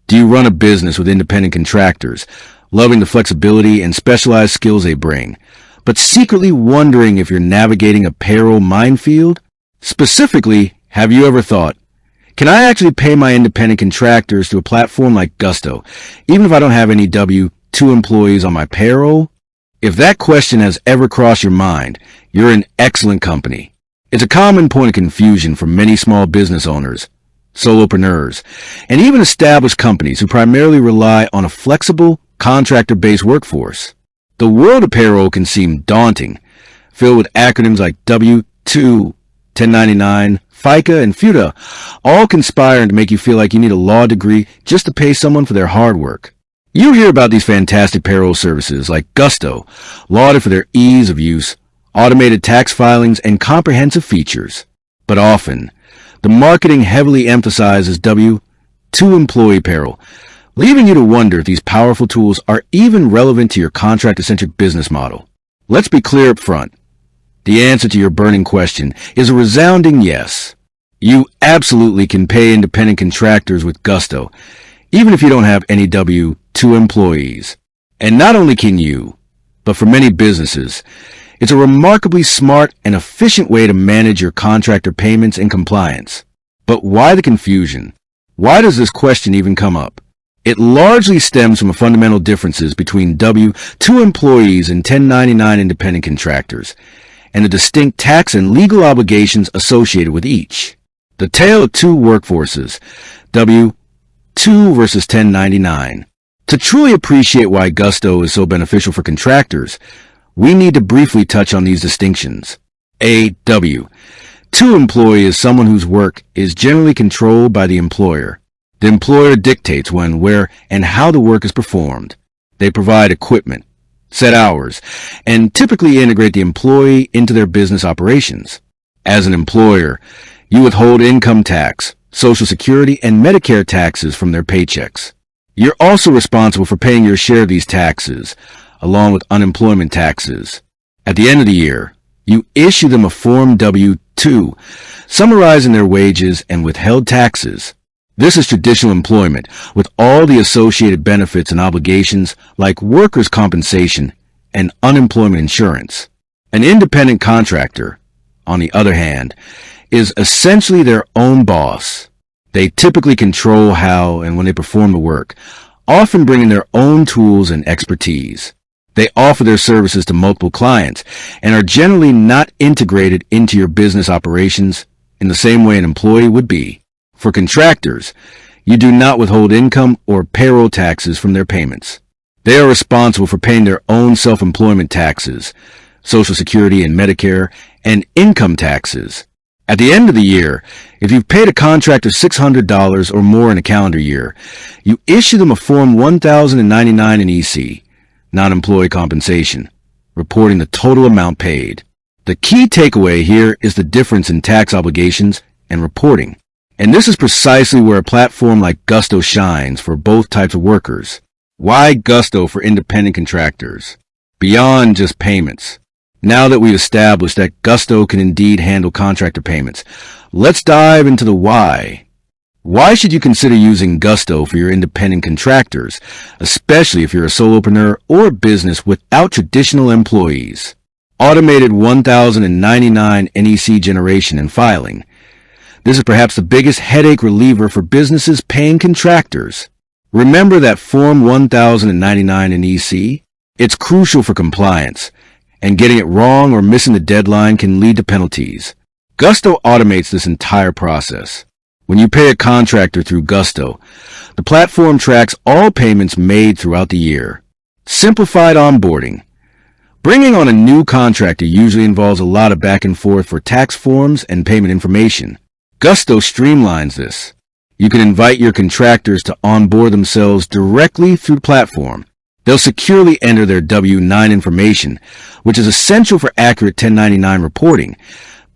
Do you run a business with independent contractors, loving the flexibility and specialized skills they bring, but secretly wondering if you're navigating a payroll minefield? Specifically, have you ever thought, can I actually pay my independent contractors through a platform like Gusto, even if I don't have any W-2 employees on my payroll? If that question has ever crossed your mind, you're in excellent company. It's a common point of confusion for many small business owners, solopreneurs, and even established companies who primarily rely on a flexible, contractor-based workforce. The world of payroll can seem daunting, filled with acronyms like W-2, 1099, FICA, and FUTA, all conspiring to make you feel like you need a law degree just to pay someone for their hard work. You hear about these fantastic payroll services like Gusto, lauded for their ease of use, automated tax filings, and comprehensive features. But often, the marketing heavily emphasizes W-2 employee payroll, leaving you to wonder if these powerful tools are even relevant to your contractor-centric business model. Let's be clear up front. The answer to your burning question is a resounding yes. You absolutely can pay independent contractors with Gusto, even if you don't have any W-2 employees. And not only can you, but for many businesses, it's a remarkably smart and efficient way to manage your contractor payments and compliance. But why the confusion? Why does this question even come up? It largely stems from fundamental differences between W-2 employees and 1099 independent contractors, and the distinct tax and legal obligations associated with each. The tale of two workforces, W-2 versus 1099. To truly appreciate why Gusto is so beneficial for contractors, we need to briefly touch on these distinctions. A W-2 employee is someone whose work is generally controlled by the employer. The employer dictates when, where, and how the work is performed. They provide equipment, set hours, and typically integrate the employee into their business operations. As an employer, you withhold income tax, Social Security, and Medicare taxes from their paychecks. You're also responsible for paying your share of these taxes, along with unemployment taxes. At the end of the year, you issue them a Form W-2, summarizing their wages and withheld taxes. This is traditional employment, with all the associated benefits and obligations like workers' compensation and unemployment insurance. An independent contractor, on the other hand, is essentially their own boss. They typically control how and when they perform the work, often bringing their own tools and expertise. They offer their services to multiple clients and are generally not integrated into your business operations in the same way an employee would be. For contractors, you do not withhold income or payroll taxes from their payments. They are responsible for paying their own self-employment taxes, Social Security and Medicare, and income taxes. At the end of the year, if you've paid a contractor $600 or more in a calendar year, you issue them a Form 1099 in EC, non-employee compensation, reporting the total amount paid. The key takeaway here is the difference in tax obligations and reporting. And this is precisely where a platform like Gusto shines for both types of workers. Why Gusto for independent contractors? Beyond just payments. Now that we've established that Gusto can indeed handle contractor payments, let's dive into the why. Why should you consider using Gusto for your independent contractors, especially if you're a solopreneur or a business without traditional employees? Automated 1099 NEC generation and filing. This is perhaps the biggest headache reliever for businesses paying contractors. Remember that Form 1099 in EC? It's crucial for compliance, and getting it wrong or missing the deadline can lead to penalties. Gusto automates this entire process. When you pay a contractor through Gusto, the platform tracks all payments made throughout the year. Simplified onboarding. Bringing on a new contractor usually involves a lot of back and forth for tax forms and payment information. Gusto streamlines this. You can invite your contractors to onboard themselves directly through the platform. They'll securely enter their W-9 information, which is essential for accurate 1099 reporting,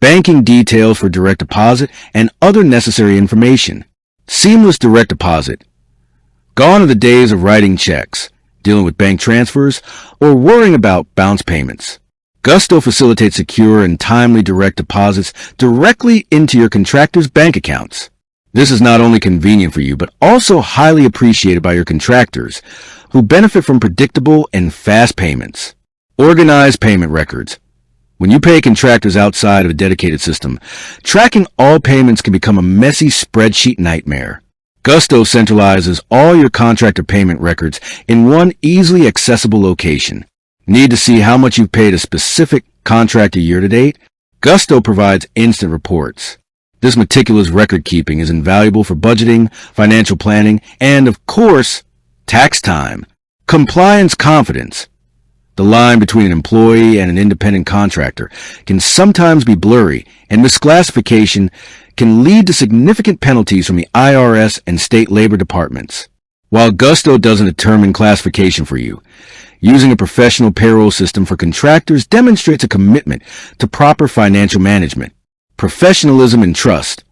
banking details for direct deposit, and other necessary information. Seamless direct deposit. Gone are the days of writing checks, dealing with bank transfers, or worrying about bounce payments. Gusto facilitates secure and timely direct deposits directly into your contractor's bank accounts. This is not only convenient for you, but also highly appreciated by your contractors, who benefit from predictable and fast payments. Organized payment records. When you pay contractors outside of a dedicated system, tracking all payments can become a messy spreadsheet nightmare. Gusto centralizes all your contractor payment records in one easily accessible location. Need to see how much you've paid a specific contractor year to date? Gusto provides instant reports. This meticulous record keeping is invaluable for budgeting, financial planning, and, of course, tax time. Compliance confidence. The line between an employee and an independent contractor can sometimes be blurry, and misclassification can lead to significant penalties from the IRS and state labor departments. While Gusto doesn't determine classification for you, using a professional payroll system for contractors demonstrates a commitment to proper financial management, professionalism, and trust.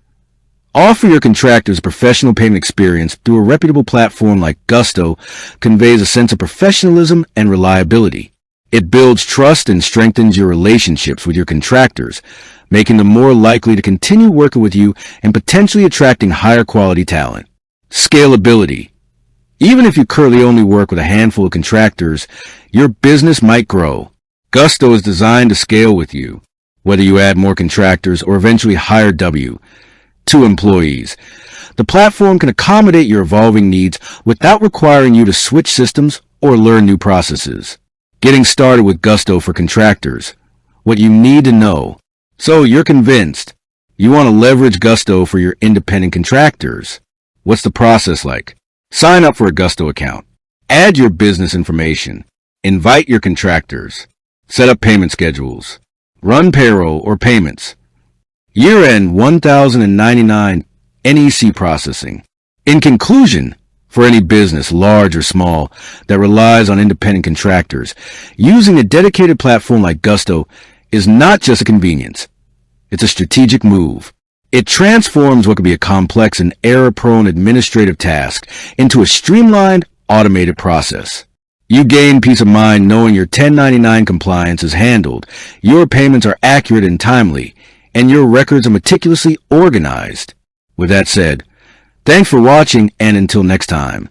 Offer your contractors professional payment experience through a reputable platform like Gusto conveys a sense of professionalism and reliability. It builds trust and strengthens your relationships with your contractors, making them more likely to continue working with you and potentially attracting higher quality talent. Scalability. Even if you currently only work with a handful of contractors, your business might grow. Gusto is designed to scale with you, whether you add more contractors or eventually hire W-2 employees. The platform can accommodate your evolving needs without requiring you to switch systems or learn new processes. Getting started with Gusto for contractors. What you need to know. So you're convinced. You want to leverage Gusto for your independent contractors. What's the process like? Sign up for a Gusto account. Add your business information. Invite your contractors. Set up payment schedules. Run payroll or payments. Year-end 1099 NEC processing. In conclusion, for any business, large or small, that relies on independent contractors, using a dedicated platform like Gusto is not just a convenience. It's a strategic move. It transforms what could be a complex and error-prone administrative task into a streamlined, automated process. You gain peace of mind knowing your 1099 compliance is handled, your payments are accurate and timely, and your records are meticulously organized. With that said, thanks for watching, and until next time.